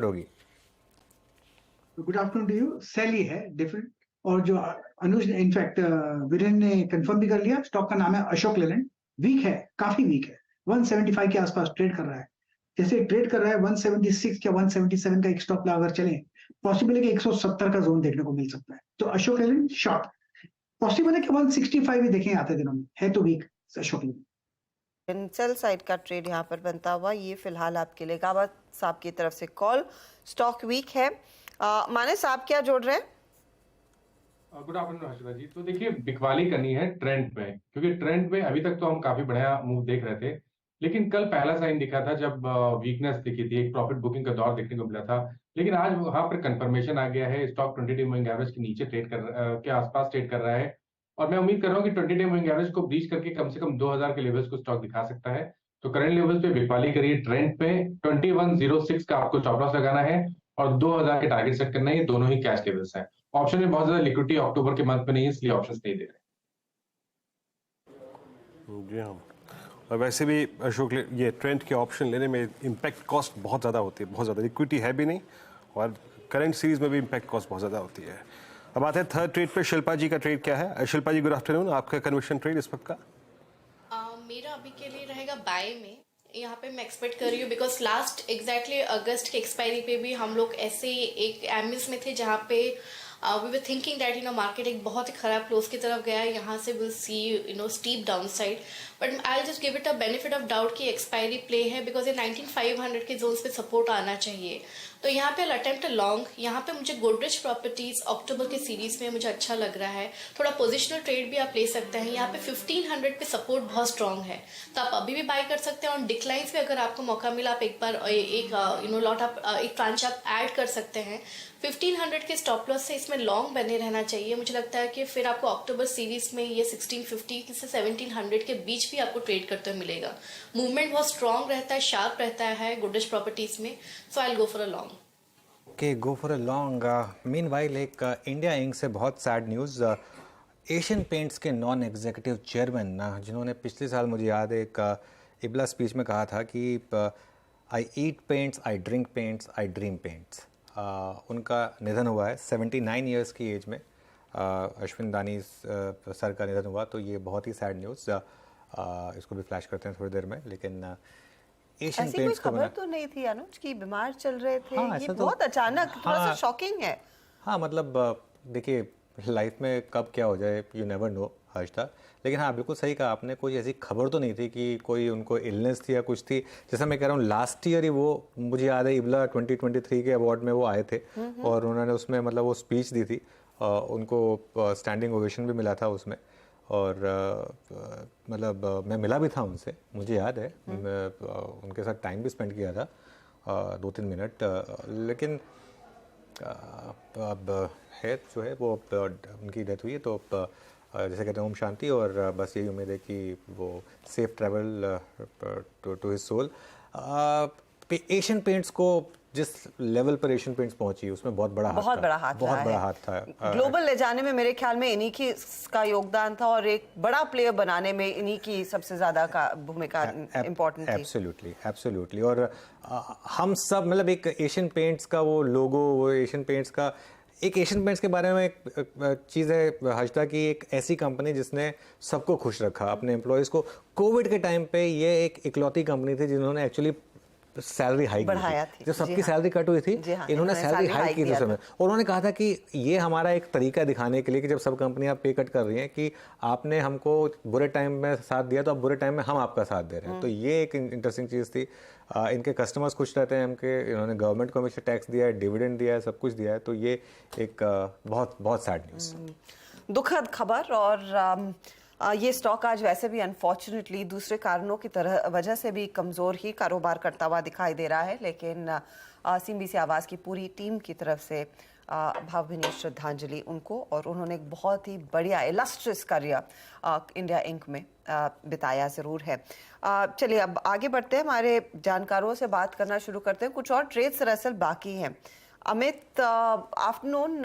होगी। Good afternoon to you. Cell ही है डिफरेंट, और जो अनुज ने इनफैक्ट वीरेन ने कंफर्म भी कर लिया, स्टॉक का नाम है अशोक लेलैंड। वीक है, काफी वीक है, 175 के आसपास ट्रेड कर रहा है। जैसे ट्रेड कर रहा है 176 या 177 का एक स्टॉप ला अगर चले, पॉसिबल है कि 170 का जोन देखने को मिल सकता है। तो अशोक लेलैंड शॉर्ट, पॉसिबल है कि 165 भी देखें आते दिनों में, है तो week Ashok Leyland. Sell side का ट्रेड यहाँ पर बनता हुआ ये फिलहाल आपके लिए गाबा साहब की तरफ से कॉल। स्टॉक वीक है। माने साहब क्या जोड़ रहे हैं? गुड आफ्टरनून हर्षिता जी। तो देखिए, बिकवाली करनी है ट्रेंड पे, क्योंकि ट्रेंड पे अभी तक तो हम काफी बढ़िया मूव देख रहे थे, लेकिन कल पहला साइन दिखा था जब वीकनेस दिखी थी, एक प्रॉफिट बुकिंग का दौर देखने को मिला था। लेकिन आज वहां पर कंफर्मेशन आ गया है, स्टॉक 20 डे मूविंग एवरेज के नीचे के आसपास ट्रेड कर रहा है, और मैं उम्मीद कर रहा हूँ कि 20 डे मूविंग एवरेज को ब्रीच करके कम से कम 2000 के लेवल्स को स्टॉक दिखा सकता है। तो करंट लेवल्स पे बिकवाली करिए ट्रेंड पे। 2106 का आपको स्टॉप लॉस लगाना है और 2000 के टारगेट सेट करना है। ये दोनों ही कैश लेवल्स हैं। ऑप्शन में बहुत ज्यादा लिक्विडिटी अक्टूबर के मंथ में नहीं है, इसलिए ऑप्शंस नहीं दे रहे। जी हाँ, और वैसे भी अशोक ये ट्रेंड के ऑप्शन लेने में इम्पैक्ट कॉस्ट बहुत ज़्यादा होती है, बहुत ज़्यादा लिक्विडिटी है भी नहीं, और करंट सीरीज में भी इम्पैक्ट कॉस्ट बहुत ज़्यादा होती है। अब आते हैं थर्ड ट्रेड पे। शिल्पा जी का ट्रेड क्या है? शिल्पा जी गुड आफ्टरनून, आपका कन्वर्शन ट्रेड इस वक्त का? मेरा अभी के लिए रहेगा बाय में। यहाँ पे मैं एक्सपेक्ट कर रही हूँ बिकॉज लास्ट एग्जैक्टली अगस्त के एक्सपायरी पे भी हम लोग ऐसे एक एमएस में थे जहाँ पे we were thinking that market एक बहुत ही खराब क्लोज की तरफ गया है, यहाँ से will see steep down side, but I just give it a benefit of doubt कि एक्सपायरी प्ले है बिकॉज ये 19500 के जोन्स पे सपोर्ट आना चाहिए। तो यहाँ पे अटेम्प्ट लॉन्ग, यहाँ पे मुझे गोदरेज प्रॉपर्टीज अक्टूबर के सीरीज में मुझे अच्छा लग रहा है। थोड़ा पोजिशनल ट्रेड भी आप ले सकते हैं। यहाँ पे 1500 पे सपोर्ट बहुत स्ट्रांग है, तो आप अभी भी बाय कर सकते हैं। और डिक्लाइंस पे अगर आपको मौका मिला आप एक बार एक लॉट आप एक ट्रांच आप ऐड कर सकते हैं। 1500 के स्टॉप लॉस से इसमें लॉन्ग बने रहना चाहिए। मुझे लगता है कि फिर आपको अक्टूबर सीरीज में ये 1650 से 1700 के बीच भी आपको ट्रेड करते हुए मिलेगा। मूवमेंट बहुत स्ट्रांग रहता है, शार्प रहता है गोदरेज प्रॉपर्टीज में, so I will go for a long. Okay, go for a long. Meanwhile एक इंडिया इंक से बहुत सैड न्यूज़। एशियन पेंट्स के नॉन एग्जीक्यूटिव चेयरमैन, जिन्होंने पिछले साल मुझे याद है एक इबला स्पीच में कहा था कि I eat paints, I drink paints, I dream paints, उनका निधन हुआ है 79 ईयर्स की एज में। अश्विन दानी सर का निधन हुआ, तो ये बहुत ही सैड न्यूज़। इसको भी फ्लैश करते हैं थोड़ी देर में। लेकिन एशियन ऐसी कोई पेंट्स को खबर तो नहीं थी अनुज कि बीमार चल रहे थे? हाँ, ये तो बहुत अचानक, थोड़ा सा हाँ, शॉकिंग है। हाँ मतलब देखिए, लाइफ में कब क्या हो जाए यू नेवर नो हर्षदा। लेकिन हाँ, बिल्कुल सही कहा आपने, कोई ऐसी खबर तो नहीं थी कि कोई उनको इलनेस थी या कुछ थी। जैसा मैं कह रहा हूँ, लास्ट ईयर ही वो, मुझे याद है इबला 2023 के अवार्ड में वो आए थे और उन्होंने उसमें मतलब वो स्पीच दी थी। उनको स्टैंडिंग ओवेशन भी मिला था उसमें, और मतलब मैं मिला भी था उनसे, मुझे याद है। मैं उनके साथ टाइम भी स्पेंड किया था 2-3 मिनट। लेकिन अब है जो है वो, उनकी डेथ हुई है, तो जैसे कहते हैं ओम शांति, और बस यही उम्मीद है कि वो safe travel to his soul. Asian Paints को जिस लेवल पर एशियन पेंट्स पहुंची, उसमें बहुत बड़ा हाथ था। ग्लोबल ले जाने में मेरे ख्याल में इन्हीं की का योगदान था, और एक बड़ा प्लेयर बनाने में इन्हीं की सबसे ज्यादा का भूमिका इम्पोर्टेंट थी। एब्सोल्युटली। और हम सब मतलब एक एशियन पेंट्स का वो लोगो, वो एशियन पेंट्स का एक एशियन पेंट्स के बारे में एक चीज़ है हर्षदा की, एक ऐसी कंपनी जिसने सबको खुश रखा, अपने एम्प्लॉयज़ को। कोविड के टाइम पे ये एक इकलौती कंपनी थी जिन्होंने एक्चुअली सैलरी हाइक बढ़ाया थी। जब सबकी सैलरी कट हुई थी, इन्होंने सैलरी हाइक की थी उस समय, और उन्होंने कहा था कि ये हमारा एक तरीका दिखाने के लिए कि जब सब कंपनियां पे कट कर रही हैं कि आपने हमको बुरे टाइम में साथ दिया, तो अब बुरे टाइम में हम आपका साथ दे रहे हैं। तो ये एक इंटरेस्टिंग चीज़ थी। इनके कस्टमर्स खुश रहते हैं, इन्होंने गवर्नमेंट को हमेशा टैक्स दिया है, डिविडेंड दिया है, सब कुछ दिया है। तो ये एक बहुत बहुत सैड न्यूज़, दुखद खबर। और ये स्टॉक आज वैसे भी अनफॉर्चुनेटली दूसरे कारणों की तरह वजह से भी कमज़ोर ही कारोबार करता हुआ दिखाई दे रहा है। लेकिन CNBC आवाज़ की पूरी टीम की तरफ से भावभीनी श्रद्धांजलि उनको, और उन्होंने एक बहुत ही बढ़िया इलस्ट्रियस करियर इंडिया इंक में बिताया ज़रूर है। चलिए अब आगे बढ़ते हैं, हमारे जानकारों से बात करना शुरू करते हैं। कुछ और ट्रेड्स दरअसल बाकी हैं। अमित, आफ्टरनून,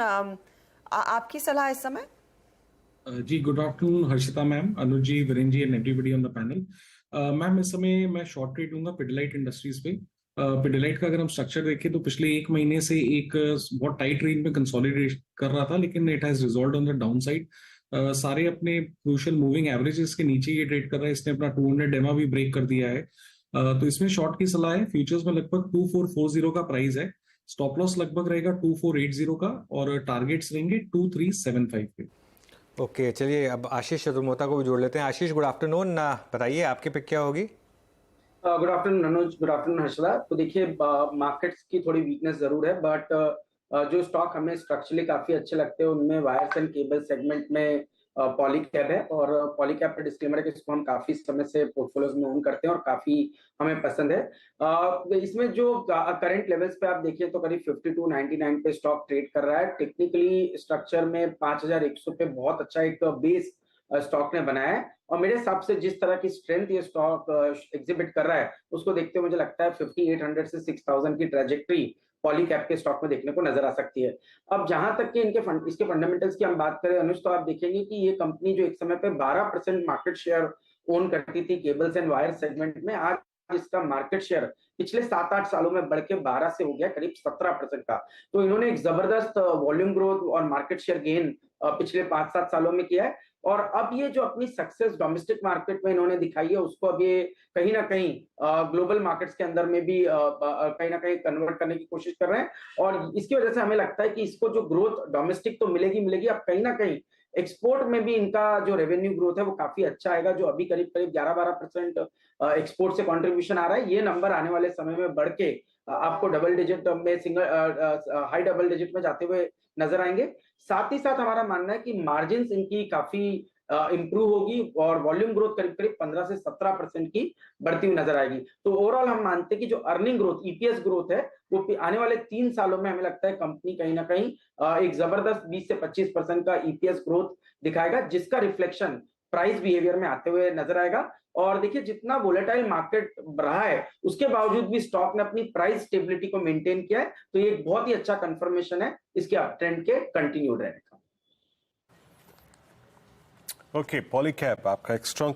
आपकी सलाह इस समय? जी good afternoon Harshita ma'am, Anuj ji, Viren ji and everybody on the panel. Ma'am इस समय मैं शॉर्ट ट्रेड लूंगा पिडिलाइट इंडस्ट्रीज पे। पिडिलाइट का अगर हम स्ट्रक्चर देखें तो पिछले एक महीने से एक बहुत टाइट रेंज में कंसोलिडेट कर रहा था, लेकिन it has resolved on the down side. सारे अपने क्रूशियल मूविंग एवरेजेस के नीचे ये ट्रेड कर रहा है। इसने अपना 200 डेमा भी ब्रेक कर दिया है। तो इसमें शॉर्ट की सलाह है। फ्यूचर्स में लगभग 2440 का प्राइस है। स्टॉप लॉस लगभग रहेगा 2480 का और टारगेट्स रहेंगे 2375 पे। ओके, चलिए अब आशीष चतुर्मोता को भी जोड़ लेते हैं। आशीष, गुड आफ्टरनून, बताइए आपकी पिक क्या होगी? गुड आफ्टरनून अनुज, गुड आफ्टरनून हर्षदा। तो देखिए, मार्केट्स की थोड़ी वीकनेस जरूर है, बट जो स्टॉक हमें स्ट्रक्चरली काफी अच्छे लगते हैं उनमें वायर्स एंड केबल सेगमेंट में पॉलीकैब है। और पॉलीकैब पे डिस्क्लेमर है कि इसको हम काफी समय से पोर्टफोलियोज में ओन करते हैं और काफी हमें पसंद है। इसमें जो करंट लेवल्स पे आप देखिए तो करीब 52.99 पे स्टॉक ट्रेड कर रहा है। टेक्निकली स्ट्रक्चर में 5100 पे बहुत अच्छा एक बेस स्टॉक ने बनाया है। और मेरे हिसाब से जिस तरह की स्ट्रेंथ ये स्टॉक एग्जिबिट कर रहा है उसको देखते हुए मुझे लगता है 5800 से 6000 की ट्रेजेक्टरी पॉलीकैब के स्टॉक में देखने को नजर आ सकती है। अब जहां तक कि इसके फंडामेंटल्स की हम बात करें अनुज, तो आप देखेंगे कि ये कंपनी जो एक समय पे 12% मार्केट शेयर ओन करती थी केबल्स एंड वायर सेगमेंट में, आज इसका मार्केट शेयर पिछले 7-8 सालों में बढ़ के 12 से हो गया करीब 17% का। तो इन्होंने एक जबरदस्त वॉल्यूम ग्रोथ और मार्केट शेयर गेन पिछले 5-7 सालों में किया है। और अब ये जो अपनी सक्सेस डोमेस्टिक मार्केट में इन्होंने दिखाई है उसको अब ये कहीं ना कहीं ग्लोबल मार्केट्स के अंदर में भी कहीं ना कहीं कन्वर्ट करने की कोशिश कर रहे हैं। और इसकी वजह से हमें लगता है कि इसको जो ग्रोथ डोमेस्टिक तो मिलेगी, अब कहीं ना कहीं एक्सपोर्ट में भी इनका जो रेवेन्यू ग्रोथ है वो काफी अच्छा आएगा। जो अभी करीब 11-12% एक्सपोर्ट से कंट्रीब्यूशन आ रहा है, ये नंबर आने वाले समय में बढ़ के आपको डबल डिजिट में हाई डबल डिजिट में जाते हुए नजर आएंगे। साथ ही साथ हमारा मानना है कि मार्जिन इनकी काफी इंप्रूव होगी और वॉल्यूम ग्रोथ करीब करीब 15 से 17% की बढ़ती हुई नजर आएगी। तो ओवरऑल हम मानते हैं कि जो अर्निंग ग्रोथ, ईपीएस ग्रोथ है वो आने वाले 3 सालों में हमें लगता है कंपनी कहीं ना कहीं एक जबरदस्त 20 से 25% का ईपीएस ग्रोथ दिखाएगा, जिसका रिफ्लेक्शन प्राइस बिहेवियर में आते हुए नजर आएगा। और देखिए, जितना वोलेटाइल मार्केट रहा है उसके बावजूद भी स्टॉक ने अपनी प्राइस स्टेबिलिटी को मेंटेन किया है। तो ये एक बहुत ही अच्छा कंफर्मेशन है इसके अप ट्रेंड के कंटिन्यूड रहने का। ओके, पॉलीकैब आपका एक स्ट्रॉन्ग